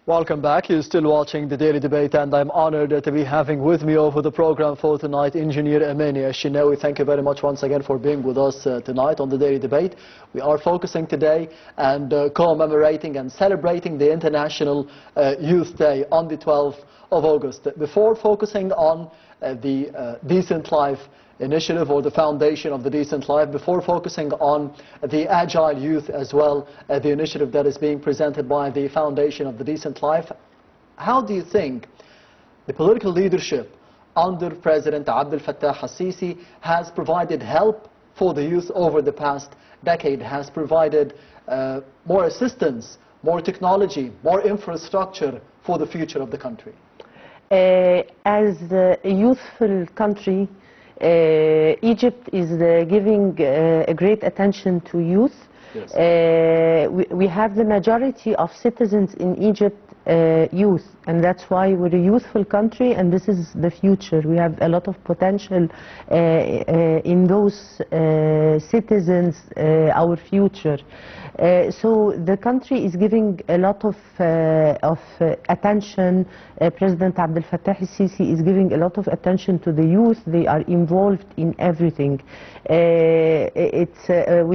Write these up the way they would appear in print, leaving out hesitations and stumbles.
Welcome back. You're still watching the Daily Debate, and I'm honored to be having with me over the program for tonight Engineer Amany. Shennawy, thank you very much once again for being with us tonight on the Daily Debate. We are focusing today and commemorating and celebrating the International Youth Day on the 12th of August. Before focusing on the Decent Life Initiative or the foundation of the Decent Life, before focusing on the Agile Youth as well, the initiative that is being presented by the foundation of the Decent Life, how do you think the political leadership under President Abdel Fattah al-Sisi has provided help for the youth over the past decade, has provided more assistance, more technology, more infrastructure for the future of the country? As a youthful country, Egypt is giving a great attention to youth. Yes. We have the majority of citizens in Egypt youth, and that's why we're a youthful country, and this is the future. We have a lot of potential in those citizens, our future. So the country is giving a lot of attention. President Abdel Fattah al-Sisi is giving a lot of attention to the youth. They are involved in everything. We're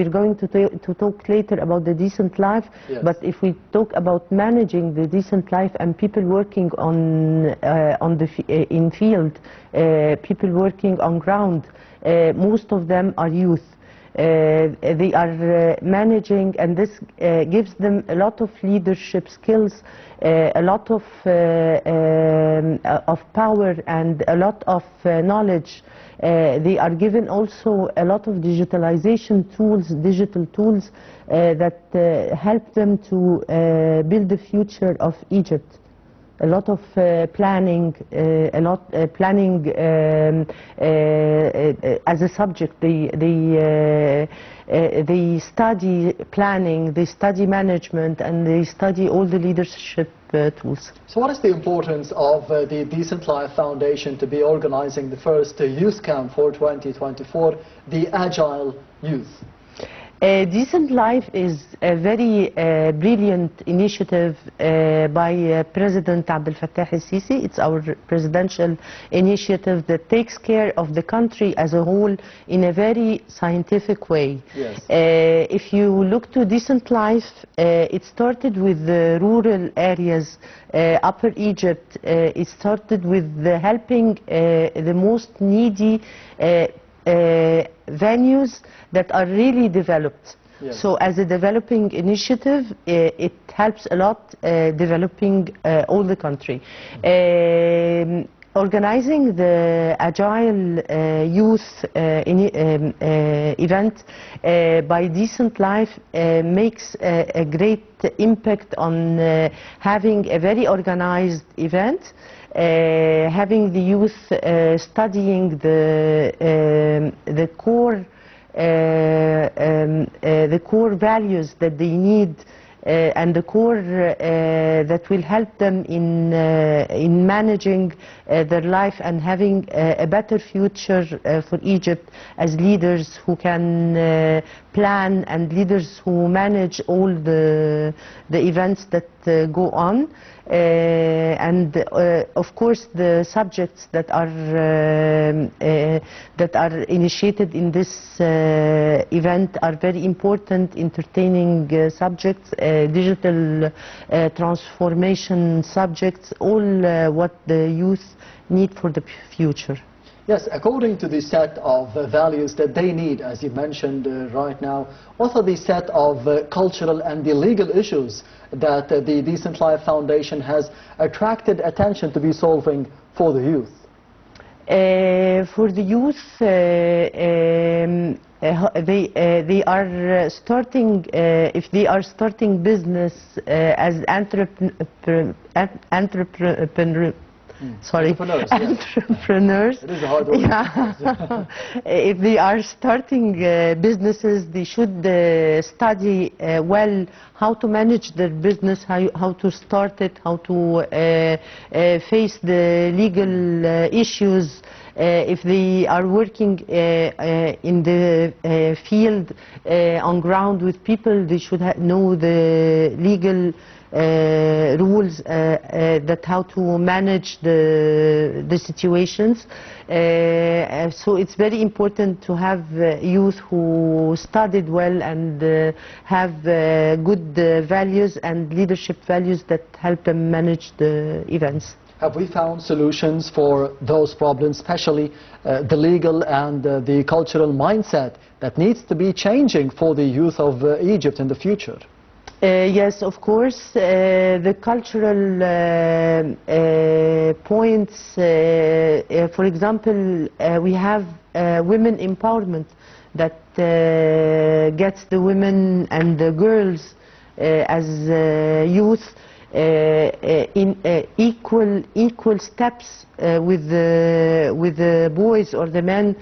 going to talk later about the decent life, yes. But if we talk about managing the decent life and people working in field, people working on ground, most of them are youth. They are managing, and this gives them a lot of leadership skills, a lot of power and a lot of knowledge. They are given also a lot of digitalization tools, digital tools that help them to build the future of Egypt. A lot of planning, as a subject. They study planning, they study management, and they study all the leadership tools. So what is the importance of the Decent Life Foundation to be organizing the first youth camp for 2024, the Agile Youth? Decent Life is a very brilliant initiative by President Abdel Fattah al-Sisi. It's our presidential initiative that takes care of the country as a whole in a very scientific way. Yes. If you look to Decent Life, it started with the rural areas, Upper Egypt. It started with helping the most needy venues that are really developed. Yes. So as a developing initiative, it helps a lot developing all the country. Organizing the Agile Youth event by Decent Life makes a great impact on having a very organized event, having the youth studying the core values that they need, and the core that will help them in managing their life and having a better future for Egypt as leaders who can plan and leaders who manage all the events that go on. And of course the subjects that are initiated in this event are very important, entertaining subjects, digital transformation subjects, all what the youth need for the future. Yes, according to the set of values that they need, as you mentioned right now, what are the set of cultural and the legal issues that the Decent Life Foundation has attracted attention to be solving for the youth? For the youth, they are starting, if they are starting business as entrepreneurs. It is a hard word. Yeah. If they are starting businesses, they should study well how to manage their business, how to start it, how to face the legal issues, If they are working in the field on ground with people, they should know the legal rules that how to manage the situations. So it's very important to have youth who studied well and have good values and leadership values that help them manage the events. Have we found solutions for those problems, especially the legal and the cultural mindset that needs to be changing for the youth of Egypt in the future? Yes, of course. The cultural points, for example, we have women empowerment that gets the women and the girls as youth in equal steps with the boys or the men.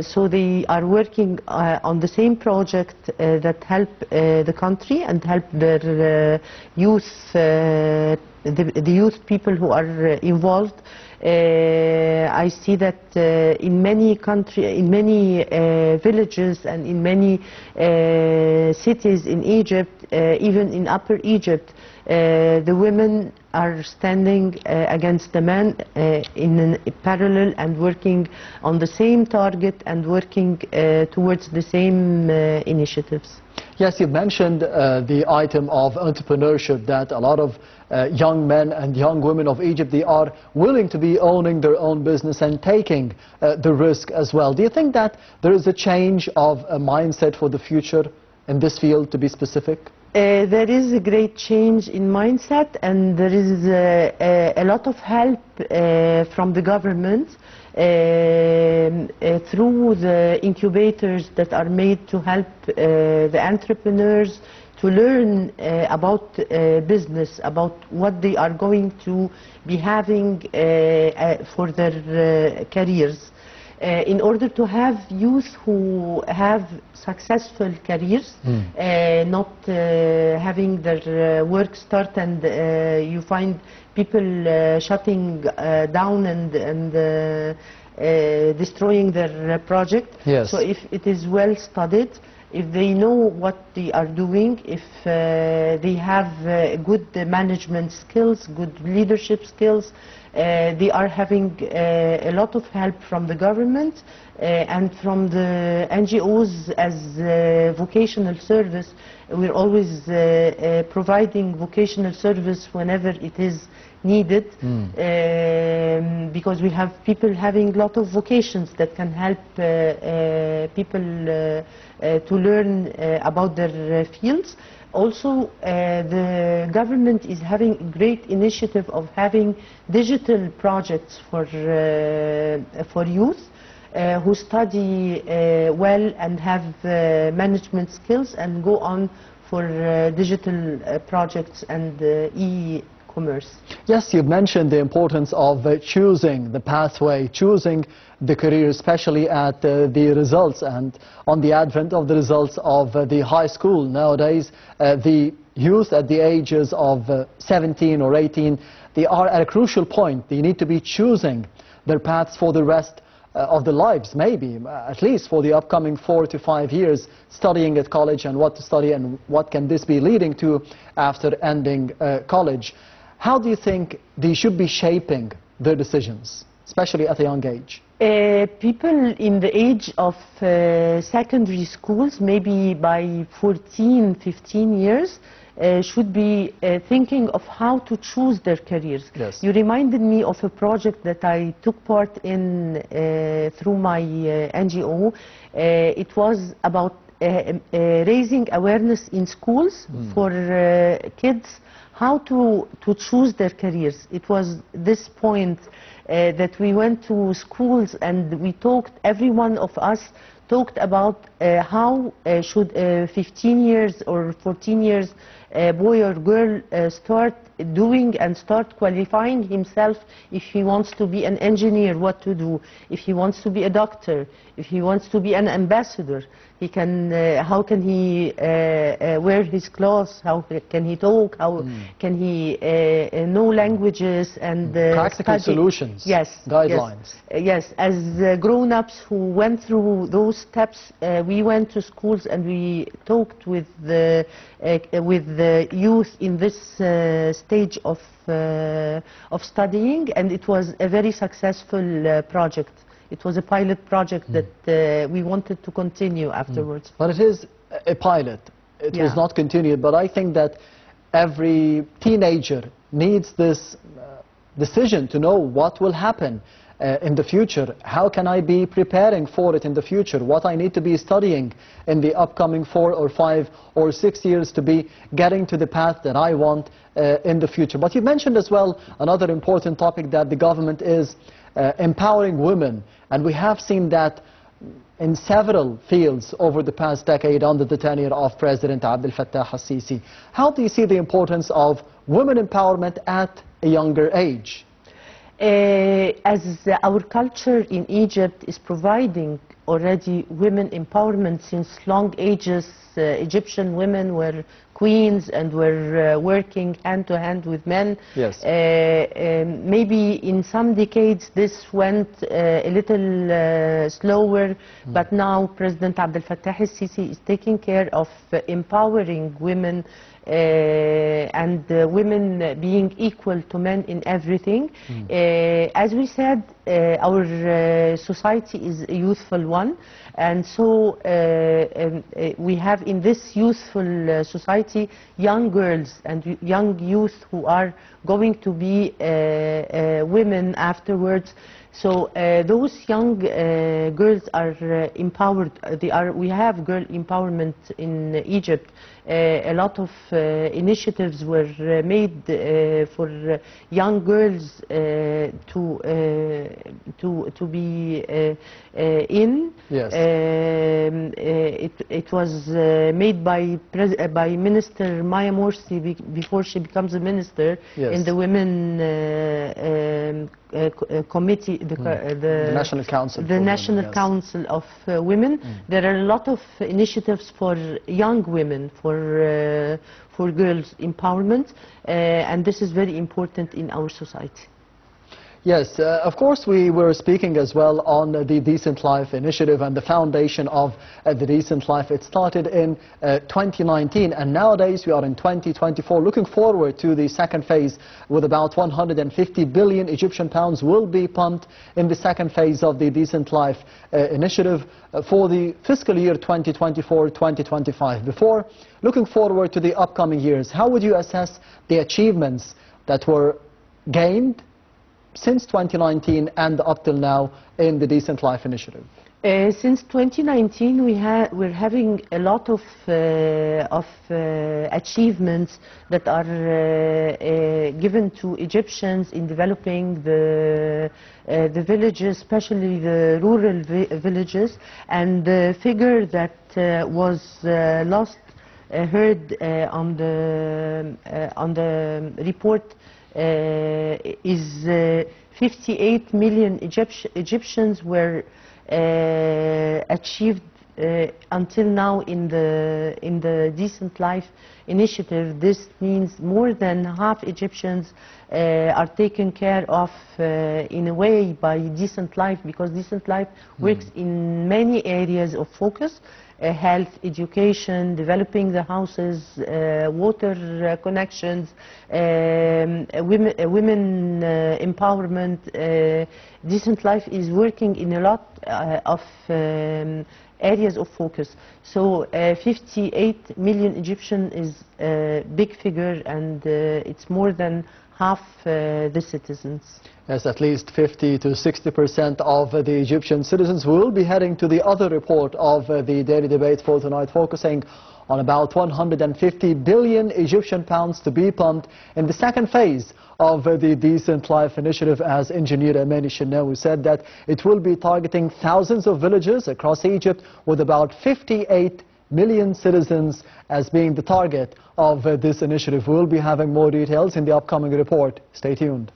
So they are working on the same project that help the country and help their youth, the youth people who are involved. I see that in many villages and in many cities in Egypt, even in Upper Egypt, the women are standing against the men in parallel and working on the same target and working towards the same initiatives. Yes, you've mentioned the item of entrepreneurship, that a lot of young men and young women of Egypt, they are willing to be owning their own business and taking the risk as well. Do you think that there is a change of a mindset for the future in this field, to be specific? There is a great change in mindset, and there is a lot of help from the government through the incubators that are made to help the entrepreneurs to learn about business, about what they are going to be having for their careers. In order to have youth who have successful careers, not having their work start and you find people shutting down and destroying their project. Yes. So if it is well studied, if they know what they are doing, if they have good management skills, good leadership skills, they are having a lot of help from the government and from the NGOs as vocational service. We're always providing vocational service whenever it is needed, because we have people having a lot of vocations that can help people to learn about their fields. Also, the government is having a great initiative of having digital projects for youth who study well and have management skills and go on for digital projects and e-commerce. Yes, you've mentioned the importance of choosing the pathway, choosing the career, especially at the results and on the advent of the results of the high school. Nowadays, the youth at the ages of 17 or 18, they are at a crucial point. They need to be choosing their paths for the rest of their lives, maybe, at least for the upcoming 4 to 5 years, studying at college and what to study and what can this be leading to after ending college. How do you think they should be shaping their decisions, especially at a young age? People in the age of secondary schools, maybe by 14, 15 years, should be thinking of how to choose their careers. Yes. You reminded me of a project that I took part in through my NGO. It was about raising awareness in schools for kids how to choose their careers. It was this point that we went to schools and we talked, every one of us talked about how should a 15 years or 14 years boy or girl start doing and start qualifying himself. If he wants to be an engineer, what to do. If he wants to be a doctor, if he wants to be an ambassador, he can, how can he wear his clothes, how can he talk, how can he know languages and practical study. Solutions, yes, guidelines. Yes, as grown-ups who went through those steps, we went to schools and we talked with the youth in this stage of studying, and it was a very successful project. It was a pilot project that we wanted to continue afterwards. But it is a pilot. It was not continued. But I think that every teenager needs this decision to know what will happen in the future. How can I be preparing for it in the future? What I need to be studying in the upcoming 4 or 5 or 6 years to be getting to the path that I want in the future. But you mentioned as well another important topic, that the government is empowering women, and we have seen that in several fields over the past decade under the tenure of President Abdel Fattah al-Sisi. How do you see the importance of women empowerment at a younger age? As our culture in Egypt is providing already women empowerment since long ages, Egyptian women were queens and were working hand to hand with men. Yes. Maybe in some decades this went a little slower, but now President Abdel Fattah al-Sisi is taking care of empowering women and women being equal to men in everything. As we said, our society is a youthful one, and so we have in this youthful society young girls and young youth who are going to be women afterwards. So those young girls are empowered. We have girl empowerment in Egypt. A lot of initiatives were made for young girls to be in. Yes. It was made by Minister Maya Morsi before she becomes a minister. Yes. In the women committee, the National Council. The National Council of Women. There are a lot of initiatives for young women, for girls' empowerment, and this is very important in our society. Yes, of course we were speaking as well on the Decent Life initiative and the foundation of the Decent Life. It started in 2019 and nowadays we are in 2024, looking forward to the second phase with about 150 billion Egyptian pounds will be pumped in the second phase of the Decent Life initiative for the fiscal year 2024-2025. Before looking forward to the upcoming years, how would you assess the achievements that were gained since 2019 and up till now in the Decent Life initiative? Since 2019, we're having a lot of achievements that are given to Egyptians in developing the villages, especially the rural villages. And the figure that was last heard on the report is 58 million Egyptians were achieved until now in the Decent Life initiative. This means more than half Egyptians are taken care of in a way by Decent Life, because Decent Life works in many areas of focus. Health, education, developing the houses, water connections, women empowerment. Decent Life is working in a lot of areas of focus. So 58 million Egyptian is a big figure, and it's more than half the citizens. Yes, at least 50 to 60% of the Egyptian citizens will be heading to the other report of the daily debate for tonight, focusing on about 150 billion Egyptian pounds to be pumped in the second phase of the Decent Life initiative, as Engineer Amany Shennawy said that it will be targeting thousands of villages across Egypt with about 58 million citizens as being the target of this initiative. We'll be having more details in the upcoming report. Stay tuned.